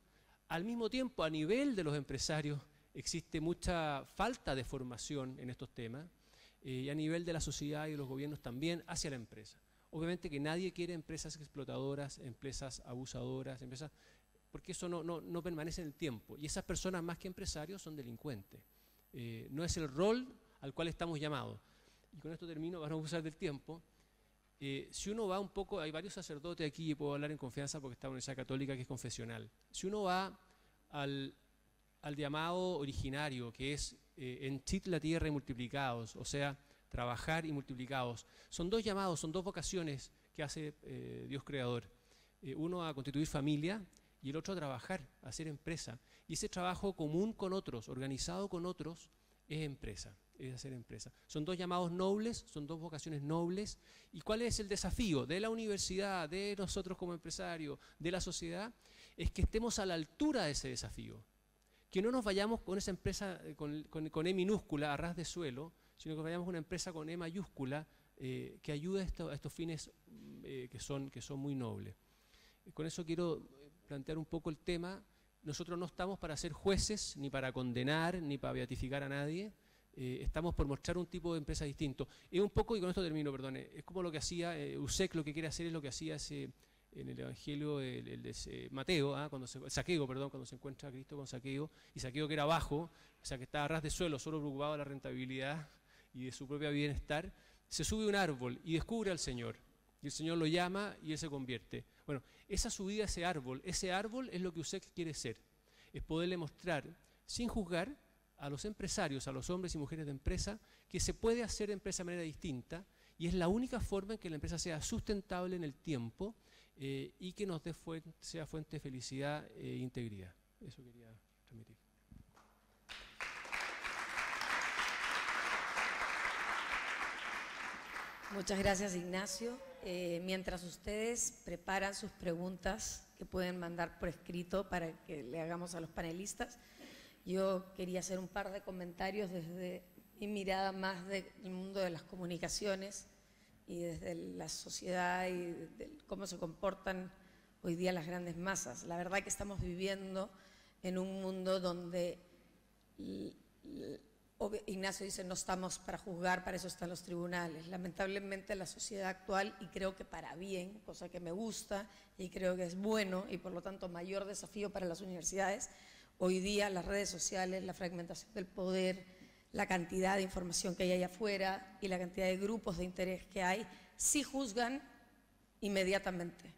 Al mismo tiempo, a nivel de los empresarios, existe mucha falta de formación en estos temas. Y a nivel de la sociedad y de los gobiernos también hacia la empresa. Obviamente que nadie quiere empresas explotadoras, empresas abusadoras, porque eso no permanece en el tiempo. Y esas personas, más que empresarios, son delincuentes. No es el rol al cual estamos llamados. Y con esto termino, para no abusar del tiempo. Si uno va un poco, hay varios sacerdotes aquí, y puedo hablar en confianza porque está en una universidad católica que es confesional. Si uno va al llamado originario, que es henchid la tierra y multiplicaos, o sea, trabajar y multiplicaos. Son dos llamados, son dos vocaciones que hace Dios creador. Uno a constituir familia y el otro a trabajar, a hacer empresa. Y ese trabajo común con otros, organizado con otros, es empresa, es hacer empresa. Son dos llamados nobles, son dos vocaciones nobles. ¿Y cuál es el desafío de la universidad, de nosotros como empresarios, de la sociedad? Es que estemos a la altura de ese desafío. Que no nos vayamos con esa empresa con E minúscula a ras de suelo, sino que vayamos con una empresa con E mayúscula que ayude a estos fines que son muy nobles. Con eso quiero plantear un poco el tema. Nosotros no estamos para ser jueces, ni para condenar, ni para beatificar a nadie. Estamos por mostrar un tipo de empresa distinto. Es un poco, y con esto termino, perdón, es como lo que hacía USEC, lo que quiere hacer es lo que hacía en el Evangelio de Mateo, cuando Saqueo, cuando se encuentra a Cristo con Saqueo, y Saqueo que era bajo, o sea que estaba a ras de suelo, solo preocupado de la rentabilidad y de su propio bienestar, se sube a un árbol y descubre al Señor. Y el Señor lo llama y él se convierte. Bueno, esa subida a ese árbol es lo que USEC quiere ser. Es poderle mostrar, sin juzgar, a los empresarios, a los hombres y mujeres de empresa, que se puede hacer empresa de manera distinta y es la única forma en que la empresa sea sustentable en el tiempo y que nos sea fuente de felicidad e integridad. Eso quería transmitir. Muchas gracias, Ignacio. Mientras ustedes preparan sus preguntas que pueden mandar por escrito para que le hagamos a los panelistas, yo quería hacer un par de comentarios desde mi mirada más del mundo de las comunicaciones y desde la sociedad y de cómo se comportan hoy día las grandes masas. La verdad que estamos viviendo en un mundo donde Ignacio dice no estamos para juzgar, para eso están los tribunales. Lamentablemente la sociedad actual, y creo que para bien, cosa que me gusta y creo que es bueno y por lo tanto mayor desafío para las universidades, hoy día las redes sociales, la fragmentación del poder, la cantidad de información que hay allá afuera y la cantidad de grupos de interés que hay, sí juzgan inmediatamente,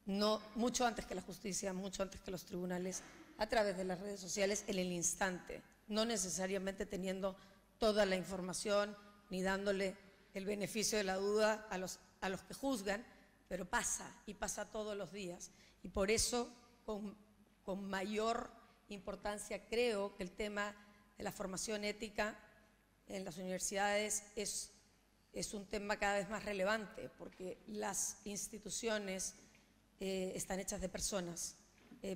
no, mucho antes que la justicia, mucho antes que los tribunales, a través de las redes sociales en el instante, no necesariamente teniendo toda la información ni dándole el beneficio de la duda a los que juzgan, pero pasa y pasa todos los días. Y por eso con mayor importancia. Creo que el tema de la formación ética en las universidades es un tema cada vez más relevante, porque las instituciones están hechas de personas,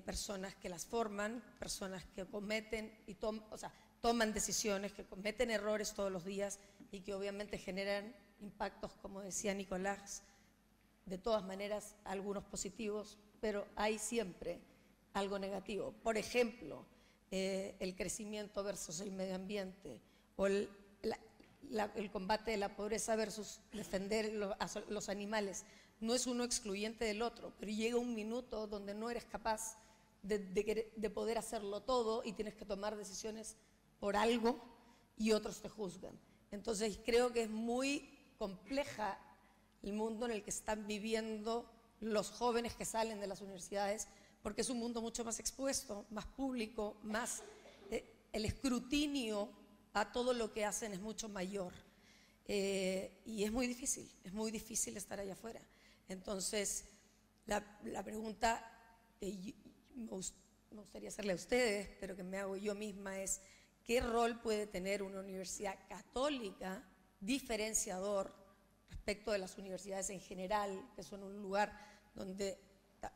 personas que las forman, personas que cometen y toman decisiones, que cometen errores todos los días y que obviamente generan impactos, como decía Nicolás, de todas maneras algunos positivos, pero hay siempre algo negativo. Por ejemplo, el crecimiento versus el medio ambiente, o el combate de la pobreza versus defender los animales. No es uno excluyente del otro, pero llega un minuto donde no eres capaz de poder hacerlo todo y tienes que tomar decisiones por algo y otros te juzgan. Entonces creo que es muy compleja el mundo en el que están viviendo los jóvenes que salen de las universidades, porque es un mundo mucho más expuesto, más público, más el escrutinio a todo lo que hacen es mucho mayor. Y es muy difícil estar allá afuera. Entonces, la pregunta que me gustaría hacerle a ustedes, pero que me hago yo misma, es ¿qué rol puede tener una universidad católica diferenciador respecto de las universidades en general, que son un lugar donde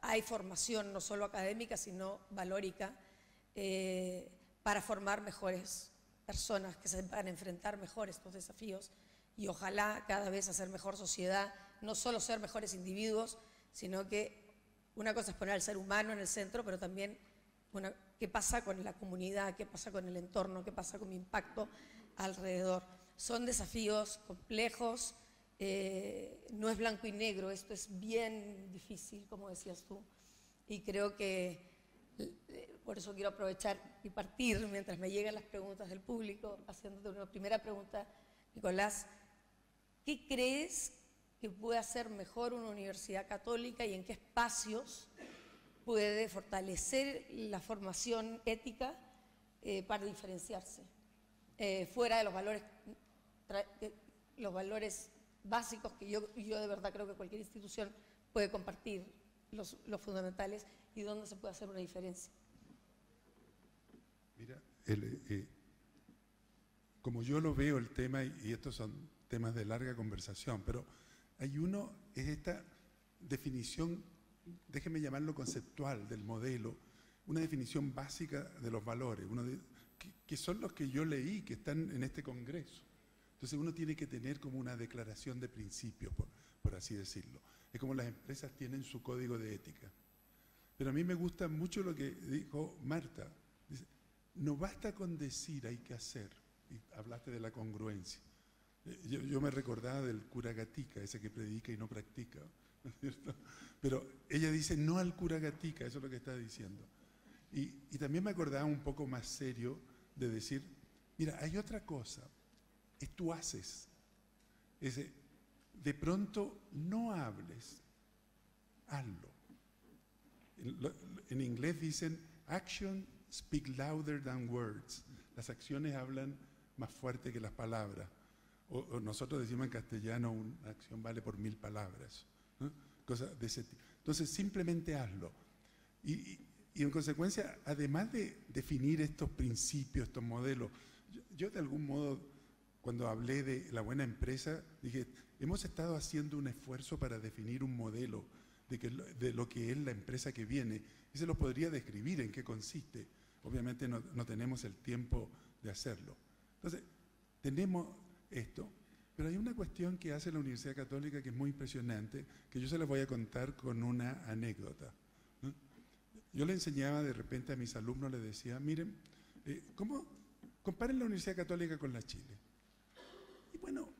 hay formación no solo académica, sino valórica, para formar mejores personas que se van a enfrentar mejor estos desafíos y ojalá cada vez hacer mejor sociedad, no solo ser mejores individuos, sino que una cosa es poner al ser humano en el centro, pero también qué pasa con la comunidad, qué pasa con el entorno, qué pasa con mi impacto alrededor. Son desafíos complejos, no es blanco y negro, esto es bien difícil, como decías tú, y creo que por eso quiero aprovechar y partir mientras me llegan las preguntas del público, haciéndote una primera pregunta, Nicolás. ¿Qué crees que puede hacer mejor una universidad católica y en qué espacios puede fortalecer la formación ética para diferenciarse? Fuera de los valores básicos que yo de verdad creo que cualquier institución puede compartir, los fundamentales, y dónde se puede hacer una diferencia. Mira, como yo lo veo el tema, y estos son temas de larga conversación, pero hay uno, es esta definición, déjeme llamarlo conceptual, del modelo, una definición básica de los valores, que son los que yo leí, que están en este congreso. Entonces uno tiene que tener como una declaración de principios, por así decirlo. Es como las empresas tienen su código de ética. Pero a mí me gusta mucho lo que dijo Marta. Dice, no basta con decir, hay que hacer. Y hablaste de la congruencia. Yo me recordaba del cura Gatica, ese que predica y no practica, ¿no es cierto? Pero ella dice no al cura Gatica, eso es lo que está diciendo. Y también me acordaba un poco más serio de decir, mira, hay otra cosa, es tú haces. De pronto no hables, hazlo. En inglés dicen, action speak louder than words. Las acciones hablan más fuerte que las palabras. O nosotros decimos en castellano, una acción vale por 1000 palabras. ¿No? Cosas de ese tipo. Entonces, simplemente hazlo. Y en consecuencia, además de definir estos principios, estos modelos, yo de algún modo, cuando hablé de la buena empresa, dije, hemos estado haciendo un esfuerzo para definir un modelo de lo que es la empresa que viene, y se lo podría describir en qué consiste. Obviamente no tenemos el tiempo de hacerlo. Entonces, tenemos esto, pero hay una cuestión que hace la Universidad Católica que es muy impresionante, que yo se la voy a contar con una anécdota. ¿No? Yo le enseñaba de repente a mis alumnos, les decía, miren, comparen la Universidad Católica con la Chile. Y bueno,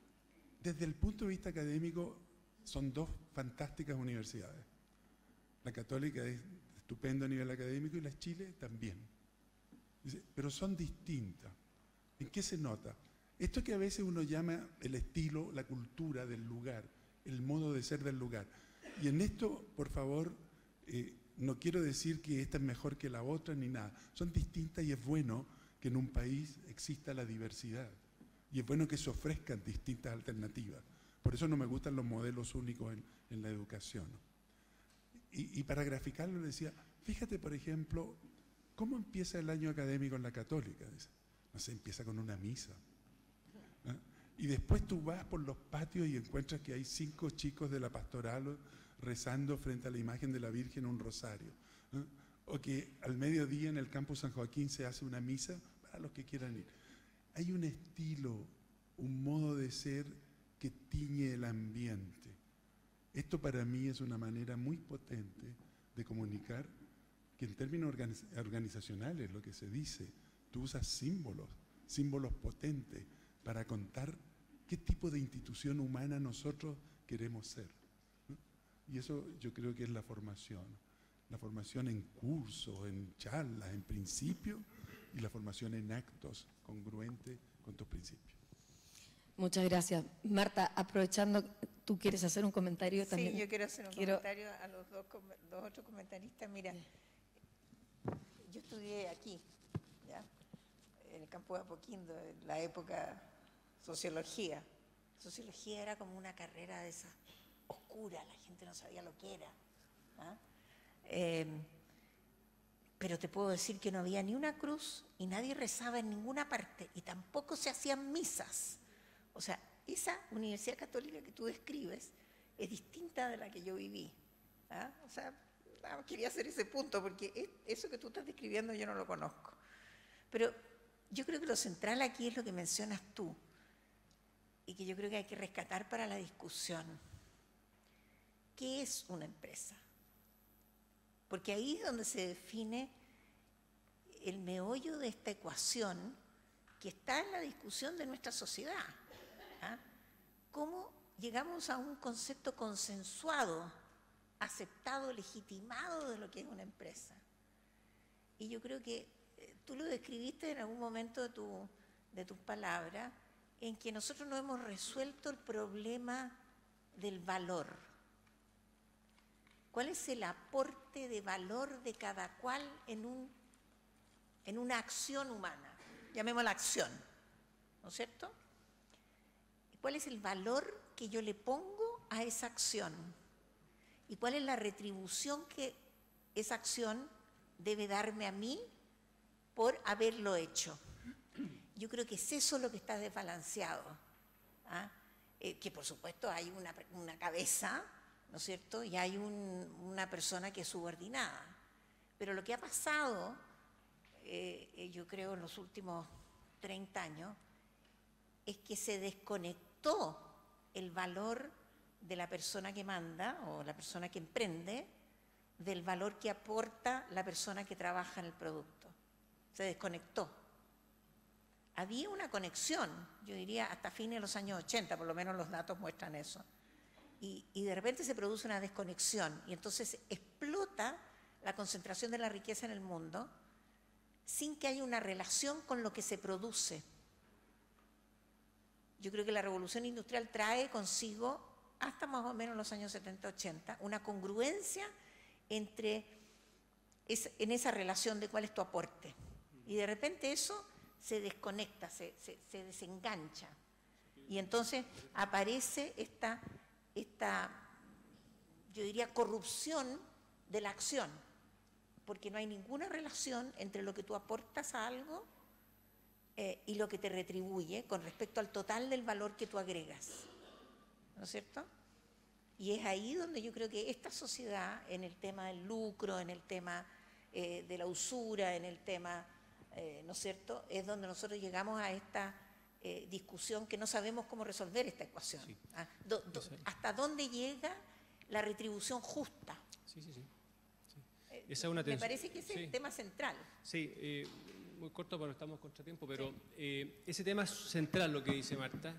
desde el punto de vista académico, son dos fantásticas universidades. La Católica es estupendo a nivel académico y la Chile también. Dice, pero son distintas. ¿En qué se nota? Esto que a veces uno llama el estilo, la cultura del lugar, el modo de ser del lugar. Y en esto, por favor, no quiero decir que esta es mejor que la otra ni nada. Son distintas y es bueno que en un país exista la diversidad. Y es bueno que se ofrezcan distintas alternativas. Por eso no me gustan los modelos únicos en la educación. Y para graficarlo le decía, fíjate por ejemplo, ¿Cómo empieza el año académico en la Católica? Dice, no sé, empieza con una misa. ¿Ah? Y después tú vas por los patios y encuentras que hay 5 chicos de la pastoral rezando frente a la imagen de la Virgen un rosario. ¿Ah? O que al mediodía en el Campus San Joaquín se hace una misa para los que quieran ir. Hay un estilo, un modo de ser que tiñe el ambiente. Esto para mí es una manera muy potente de comunicar que en términos organizacionales lo que se dice, tú usas símbolos potentes para contar qué tipo de institución humana nosotros queremos ser. ¿No? Y eso yo creo que es la formación en cursos, en charlas, en principios, y la formación en actos congruentes con tus principios. Muchas gracias. Marta, aprovechando, ¿tú quieres hacer un comentario también? Sí, yo quiero hacer un comentario a los dos otros comentaristas. Mira, yo estudié aquí, ¿ya? En el campo de Apoquindo, en la época sociología. Sociología era como una carrera de esa oscura, la gente no sabía lo que era. ¿Ah? Pero te puedo decir que no había ni una cruz y nadie rezaba en ninguna parte y tampoco se hacían misas. O sea, esa universidad católica que tú describes es distinta de la que yo viví. ¿Ah? O sea, quería hacer ese punto porque eso que tú estás describiendo yo no lo conozco. Pero yo creo que lo central aquí es lo que mencionas tú y que yo creo que hay que rescatar para la discusión. ¿Qué es una empresa? Porque ahí es donde se define el meollo de esta ecuación que está en la discusión de nuestra sociedad. ¿Ah? ¿Cómo llegamos a un concepto consensuado, aceptado, legitimado de lo que es una empresa? Y yo creo que tú lo describiste en algún momento de tus palabras, en que nosotros no hemos resuelto el problema del valor. ¿Cuál es el aporte de valor de cada cual en una acción humana? Llamémosla acción, ¿no es cierto? ¿Cuál es el valor que yo le pongo a esa acción? ¿Y cuál es la retribución que esa acción debe darme a mí por haberlo hecho? Yo creo que es eso lo que está desbalanceado. ¿Ah? Que por supuesto hay una cabeza, ¿no es cierto? Y hay una persona que es subordinada. Pero lo que ha pasado, yo creo, en los últimos 30 años, es que se desconectó el valor de la persona que manda o la persona que emprende del valor que aporta la persona que trabaja en el producto. Se desconectó. Había una conexión, yo diría, hasta fines de los años 80, por lo menos los datos muestran eso. Y de repente se produce una desconexión y entonces explota la concentración de la riqueza en el mundo sin que haya una relación con lo que se produce. Yo creo que la revolución industrial trae consigo, hasta más o menos los años 70-80, una congruencia en esa relación de cuál es tu aporte. Y de repente eso se desconecta, se desengancha. Y entonces aparece esta, yo diría, corrupción de la acción, porque no hay ninguna relación entre lo que tú aportas a algo y lo que te retribuye con respecto al total del valor que tú agregas, ¿no es cierto? Y es ahí donde yo creo que esta sociedad, en el tema del lucro, en el tema de la usura, en el tema, ¿no es cierto?, es donde nosotros llegamos a esta discusión que no sabemos cómo resolver esta ecuación. Sí. ¿Hasta dónde llega la retribución justa? Sí. Esa es una me parece que ese es el tema central. Sí, muy corto porque estamos contra tiempo, pero ese tema es central, lo que dice Marta.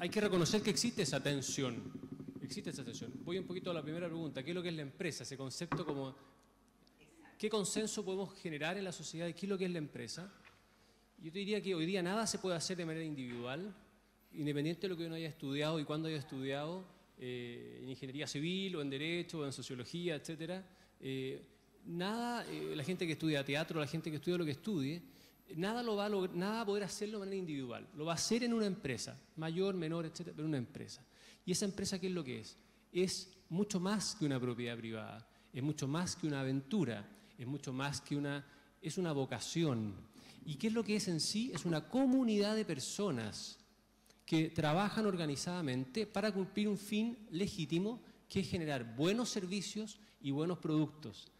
Hay que reconocer que existe esa tensión. Voy un poquito a la primera pregunta. ¿Qué es lo que es la empresa? Ese concepto como... ¿Qué consenso podemos generar en la sociedad de qué es lo que es la empresa? Yo te diría que hoy día nada se puede hacer de manera individual, independiente de lo que uno haya estudiado y cuándo haya estudiado, en ingeniería civil o en derecho o en sociología, etcétera. Nada, la gente que estudia teatro, la gente que estudia lo que estudie, nada va a poder hacerlo de manera individual. Lo va a hacer en una empresa, mayor, menor, etcétera, pero una empresa. ¿Y esa empresa qué es lo que es? Es mucho más que una propiedad privada, es mucho más que una aventura, es mucho más que es una vocación. ¿Y qué es lo que es en sí? Es una comunidad de personas que trabajan organizadamente para cumplir un fin legítimo, que es generar buenos servicios y buenos productos.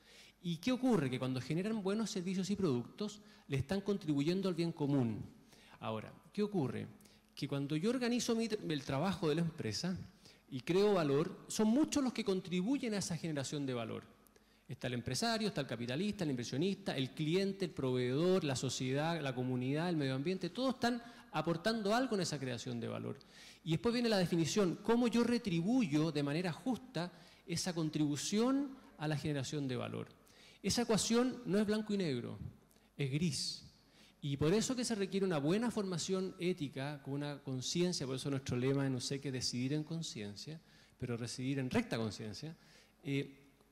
¿Y qué ocurre? Que cuando generan buenos servicios y productos, le están contribuyendo al bien común. Ahora, ¿qué ocurre? Que cuando yo organizo el trabajo de la empresa y creo valor, son muchos los que contribuyen a esa generación de valor. Está el empresario, está el capitalista, el inversionista, el cliente, el proveedor, la sociedad, la comunidad, el medio ambiente, todos están aportando algo en esa creación de valor. Y después viene la definición, cómo yo retribuyo de manera justa esa contribución a la generación de valor. Esa ecuación no es blanco y negro, es gris. Y por eso que se requiere una buena formación ética, con una conciencia, por eso nuestro lema en USEC es decidir en conciencia, pero decidir en recta conciencia.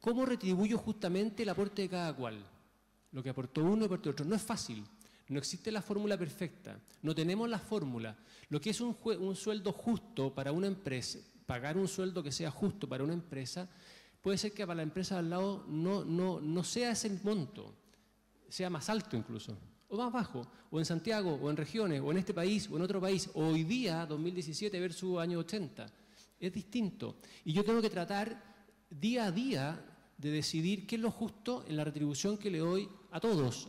¿Cómo retribuyo justamente el aporte de cada cual? Lo que aportó uno y aportó otro. No es fácil, no existe la fórmula perfecta, no tenemos la fórmula. Lo que es un sueldo justo para una empresa, pagar un sueldo que sea justo para una empresa, puede ser que para la empresa al lado no sea ese monto, sea más alto incluso, o más bajo, o en Santiago, o en regiones, o en este país, o en otro país, o hoy día, 2017 versus año 80. Es distinto. Y yo tengo que tratar día a día de decidir qué es lo justo en la retribución que le doy a todos,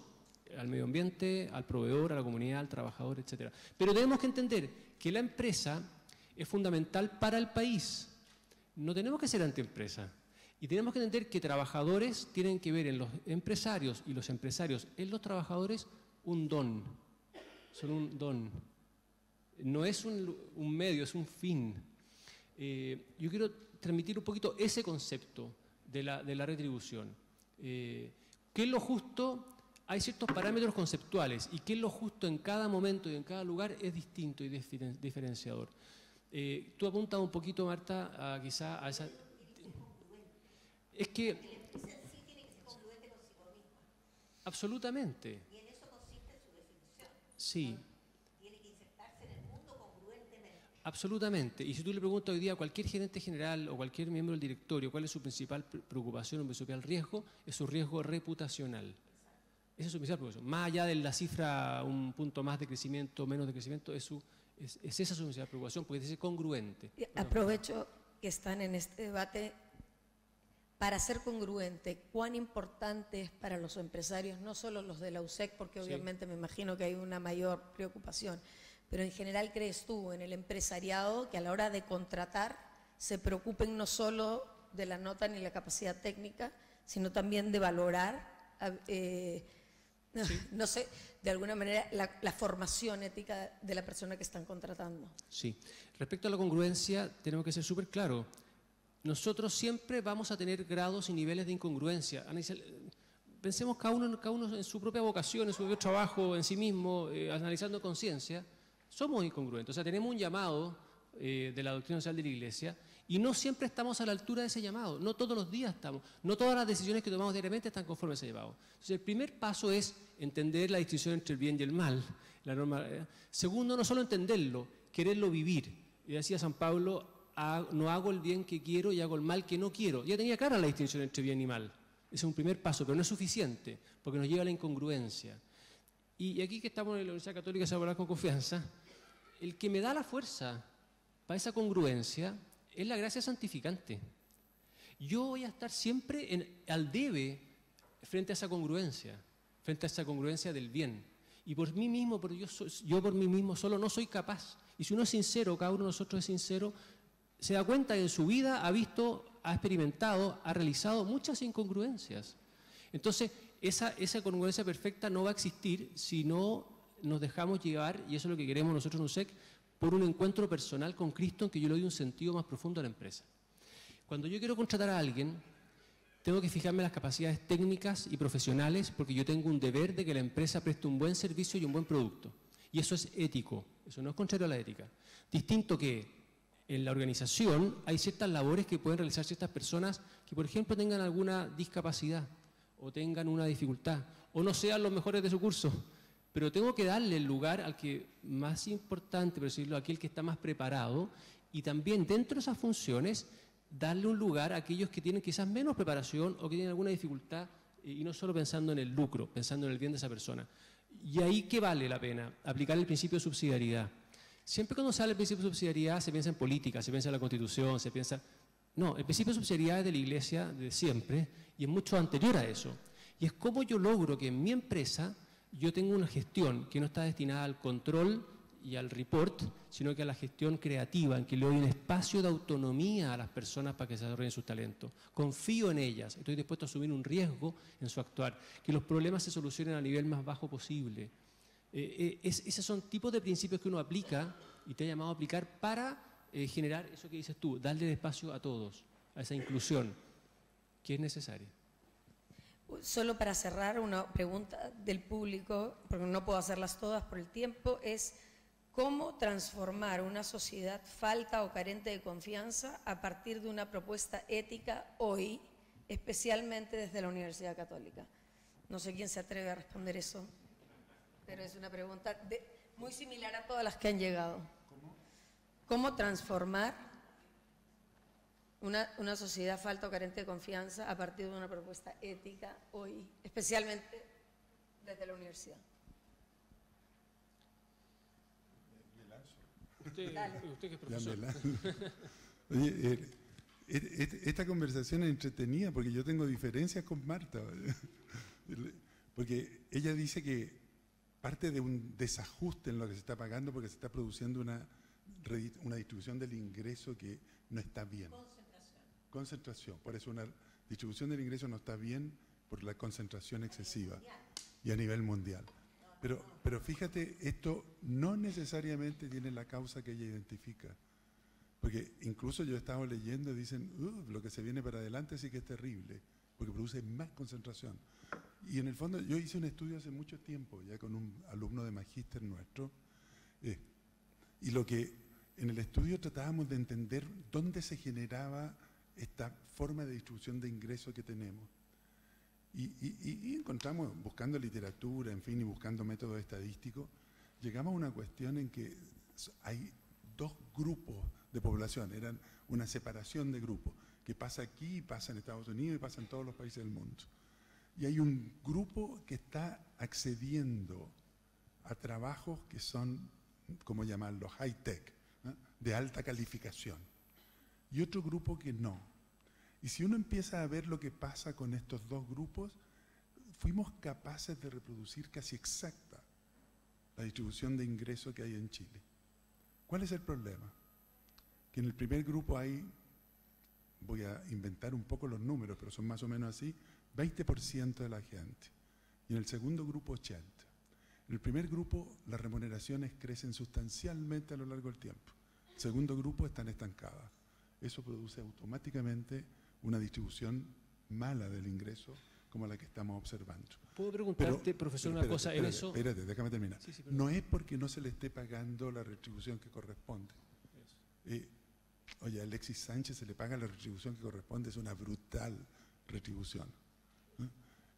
al medio ambiente, al proveedor, a la comunidad, al trabajador, etc. Pero tenemos que entender que la empresa es fundamental para el país. No tenemos que ser antiempresa. Y tenemos que entender que trabajadores tienen que ver en los empresarios y los empresarios en los trabajadores un don. Son un don. No es un medio, es un fin. Yo quiero transmitir un poquito ese concepto de la retribución. ¿Qué es lo justo? Hay ciertos parámetros conceptuales y qué es lo justo en cada momento y en cada lugar es distinto y diferenciador. Tú apuntas un poquito, Marta, quizá a esa... Es que... La empresa en sí tiene que ser congruente consigo misma. Absolutamente. Y en eso consiste su definición. Sí. Tiene que insertarse en el mundo congruentemente. Absolutamente. Y si tú le preguntas hoy día a cualquier gerente general o cualquier miembro del directorio cuál es su principal preocupación o principal riesgo, es su riesgo reputacional. Esa es su principal preocupación. Más allá de la cifra, un punto más de crecimiento, menos de crecimiento, es esa su principal preocupación, porque es congruente. Aprovecho que están en este debate para ser congruente. ¿Cuán importante es para los empresarios, no solo los de la USEC, porque obviamente me imagino que hay una mayor preocupación, pero en general crees tú en el empresariado que a la hora de contratar se preocupen no solo de la nota ni la capacidad técnica, sino también de valorar, no sé, de alguna manera la formación ética de la persona que están contratando? Sí. Respecto a la congruencia, tenemos que ser súper claros. Nosotros siempre vamos a tener grados y niveles de incongruencia. Pensemos cada uno en su propia vocación, en su propio trabajo, en sí mismo, analizando conciencia. Somos incongruentes. O sea, tenemos un llamado de la doctrina social de la Iglesia y no siempre estamos a la altura de ese llamado. No todos los días estamos. No todas las decisiones que tomamos diariamente están conforme a ese llamado. Entonces, el primer paso es entender la distinción entre el bien y el mal. La norma. Segundo, no solo entenderlo, quererlo vivir. Y decía San Pablo, no hago el bien que quiero y hago el mal que no quiero. Ya tenía clara la distinción entre bien y mal. Ese es un primer paso, pero no es suficiente, porque nos lleva a la incongruencia. Y aquí que estamos en la Universidad Católica, se va a hablar con confianza, el que me da la fuerza para esa congruencia es la gracia santificante. Yo voy a estar siempre al debe frente a esa congruencia del bien. Y por mí mismo, yo por mí mismo solo no soy capaz. Y si uno es sincero, cada uno de nosotros es sincero, se da cuenta que en su vida ha visto, ha experimentado, ha realizado muchas incongruencias. Entonces, esa congruencia perfecta no va a existir si no nos dejamos llevar, y eso es lo que queremos nosotros en USEC, por un encuentro personal con Cristo en que yo le doy un sentido más profundo a la empresa. Cuando yo quiero contratar a alguien, tengo que fijarme en las capacidades técnicas y profesionales porque yo tengo un deber de que la empresa preste un buen servicio y un buen producto. Y eso es ético, eso no es contrario a la ética. Distinto que en la organización hay ciertas labores que pueden realizar ciertas personas que, por ejemplo, tengan alguna discapacidad o tengan una dificultad o no sean los mejores de su curso. Pero tengo que darle el lugar al que más importante, por decirlo, aquel que está más preparado, y también dentro de esas funciones darle un lugar a aquellos que tienen quizás menos preparación o que tienen alguna dificultad y no solo pensando en el lucro, pensando en el bien de esa persona. ¿Y ahí qué vale la pena? Aplicar el principio de subsidiariedad. Siempre cuando se habla del principio de subsidiariedad se piensa en política, se piensa en la Constitución, se piensa... No, el principio de subsidiariedad es de la Iglesia de siempre y es mucho anterior a eso. Y es cómo yo logro que en mi empresa yo tenga una gestión que no está destinada al control y al report, sino que a la gestión creativa, en que le doy un espacio de autonomía a las personas para que se desarrollen sus talentos. Confío en ellas, estoy dispuesto a asumir un riesgo en su actuar, que los problemas se solucionen a nivel más bajo posible. Esos son tipos de principios que uno aplica y te ha llamado a aplicar para generar eso que dices tú, darle espacio a todos, a esa inclusión que es necesaria. Solo para cerrar, una pregunta del público, porque no puedo hacerlas todas por el tiempo, es ¿cómo transformar una sociedad falta o carente de confianza a partir de una propuesta ética hoy, especialmente desde la Universidad Católica? No sé quién se atreve a responder eso, pero es una pregunta muy similar a todas las que han llegado. ¿Cómo transformar una sociedad falta o carente de confianza a partir de una propuesta ética hoy, especialmente desde la universidad? Usted que es profesor. Oye, esta conversación es entretenida porque yo tengo diferencias con Marta. Porque ella dice que parte de un desajuste en lo que se está pagando porque se está produciendo una distribución del ingreso que no está bien. Concentración. Por eso una distribución del ingreso no está bien por la concentración excesiva y a nivel mundial. Pero fíjate, esto no necesariamente tiene la causa que ella identifica. Porque incluso yo he estado leyendo y dicen, lo que se viene para adelante sí que es terrible, porque produce más concentración. Y en el fondo yo hice un estudio hace mucho tiempo, ya con un alumno de magíster nuestro, y lo que en el estudio tratábamos de entender dónde se generaba esta forma de distribución de ingresos que tenemos. Y encontramos, buscando literatura, en fin, y buscando métodos estadísticos, llegamos a una cuestión en que hay dos grupos de población, eran una separación de grupos, que pasa aquí, pasa en Estados Unidos y pasa en todos los países del mundo. Y hay un grupo que está accediendo a trabajos que son, ¿cómo llamarlos? High-tech, ¿eh? De alta calificación. Y otro grupo que no. Y si uno empieza a ver lo que pasa con estos dos grupos, fuimos capaces de reproducir casi exacta la distribución de ingresos que hay en Chile. ¿Cuál es el problema? Que en el primer grupo hay, voy a inventar un poco los números, pero son más o menos así, 20% de la gente. Y en el segundo grupo 80%. En el primer grupo las remuneraciones crecen sustancialmente a lo largo del tiempo. El segundo grupo están estancadas. Eso produce automáticamente una distribución mala del ingreso como la que estamos observando. ¿Puedo preguntarte, profesor, una cosa en eso? Espérate, déjame terminar. Sí, no es porque no se le esté pagando la retribución que corresponde. Oye, a Alexis Sánchez se le paga la retribución que corresponde, es una brutal retribución.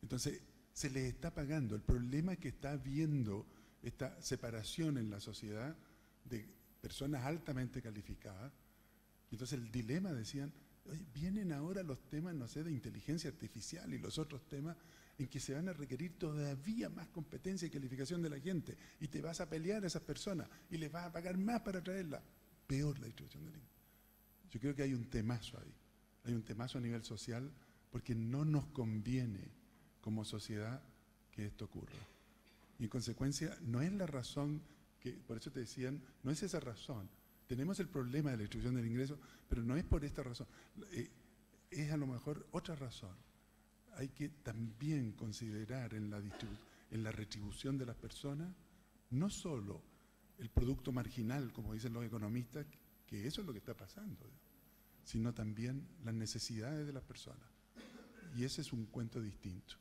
Entonces, se le está pagando. El problema es que está habiendo esta separación en la sociedad de personas altamente calificadas. Entonces el dilema, decían, oye, vienen ahora los temas, no sé, de inteligencia artificial y los otros temas en que se van a requerir todavía más competencia y calificación de la gente y te vas a pelear a esas personas y les vas a pagar más para traerla. Peor la distribución del ingreso. Yo creo que hay un temazo ahí, hay un temazo a nivel social porque no nos conviene como sociedad que esto ocurra. Y en consecuencia no es la razón que, por eso te decían, no es esa razón. Tenemos el problema de la distribución del ingreso, pero no es por esta razón. Es a lo mejor otra razón. Hay que también considerar en la retribución de las personas no solo el producto marginal, como dicen los economistas, que eso es lo que está pasando, sino también las necesidades de las personas. Y ese es un cuento distinto.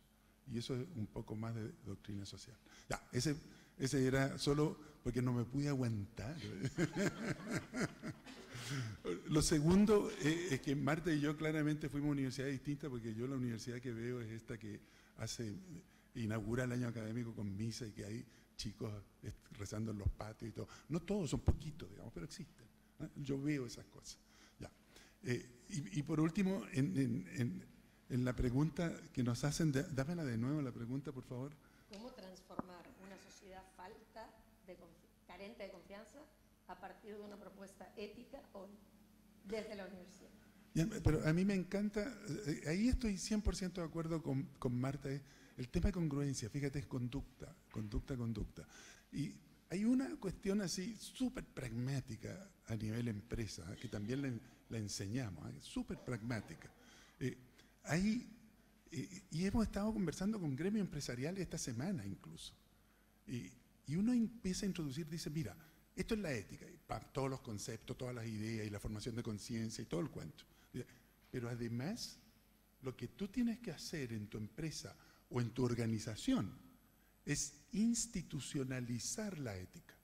Y eso es un poco más de doctrina social. Ya, ese era solo porque no me pude aguantar. Lo segundo es que Marta y yo claramente fuimos a universidades distintas porque yo la universidad que veo es esta que inaugura el año académico con misa y que hay chicos rezando en los patios y todo. No todos, son poquitos, digamos, pero existen. Yo veo esas cosas. Ya. Y por último, en en la pregunta que nos hacen, dámela de nuevo la pregunta, por favor. ¿Cómo transformar una sociedad carente de confianza a partir de una propuesta ética hoy, desde la universidad? Ya, pero a mí me encanta, ahí estoy 100% de acuerdo con Marta, el tema de congruencia, fíjate, es conducta. Y hay una cuestión así súper pragmática a nivel empresa, que también la enseñamos, súper pragmática. Y hemos estado conversando con gremios empresariales esta semana incluso. Y uno empieza a introducir, dice, mira, esto es la ética, y todos los conceptos, todas las ideas y la formación de conciencia y todo el cuento. Pero además, lo que tú tienes que hacer en tu empresa o en tu organización es institucionalizar la ética.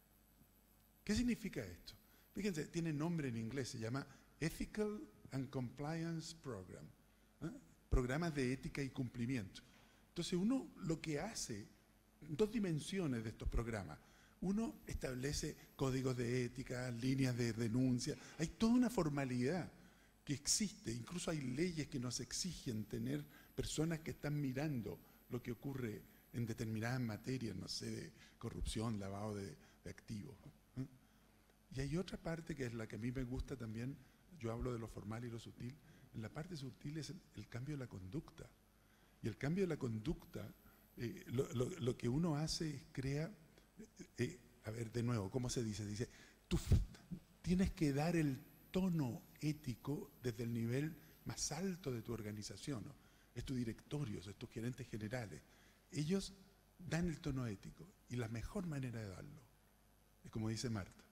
¿Qué significa esto? Fíjense, tiene nombre en inglés, se llama Ethical and Compliance Program, ¿eh? Programas de ética y cumplimiento. Entonces uno lo que hace, dos dimensiones de estos programas. Uno establece códigos de ética, líneas de denuncia, hay toda una formalidad que existe, incluso hay leyes que nos exigen tener personas que están mirando lo que ocurre en determinadas materias, no sé, de corrupción, lavado de activos. ¿Eh? Y hay otra parte que es la que a mí me gusta también, yo hablo de lo formal y lo sutil, la parte sutil es el cambio de la conducta. Y el cambio de la conducta, lo que uno hace es crea, a ver, de nuevo, ¿cómo se dice? Dice, tú tienes que dar el tono ético desde el nivel más alto de tu organización, ¿no? Es tu directorio, es tus gerentes generales. Ellos dan el tono ético y la mejor manera de darlo es como dice Marta,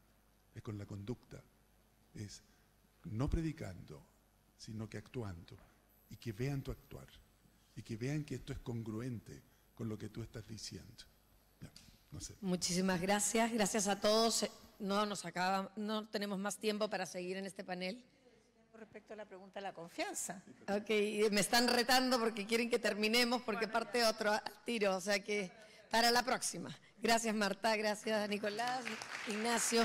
es con la conducta, es no predicando, sino que actuando y que vean tu actuar y que vean que esto es congruente con lo que tú estás diciendo. Ya, no sé. Muchísimas gracias, gracias a todos. No tenemos más tiempo para seguir en este panel. Respecto a la pregunta de la confianza. Ok, me están retando porque quieren que terminemos porque parte otro al tiro, o sea que para la próxima. Gracias Marta, gracias Nicolás, Ignacio.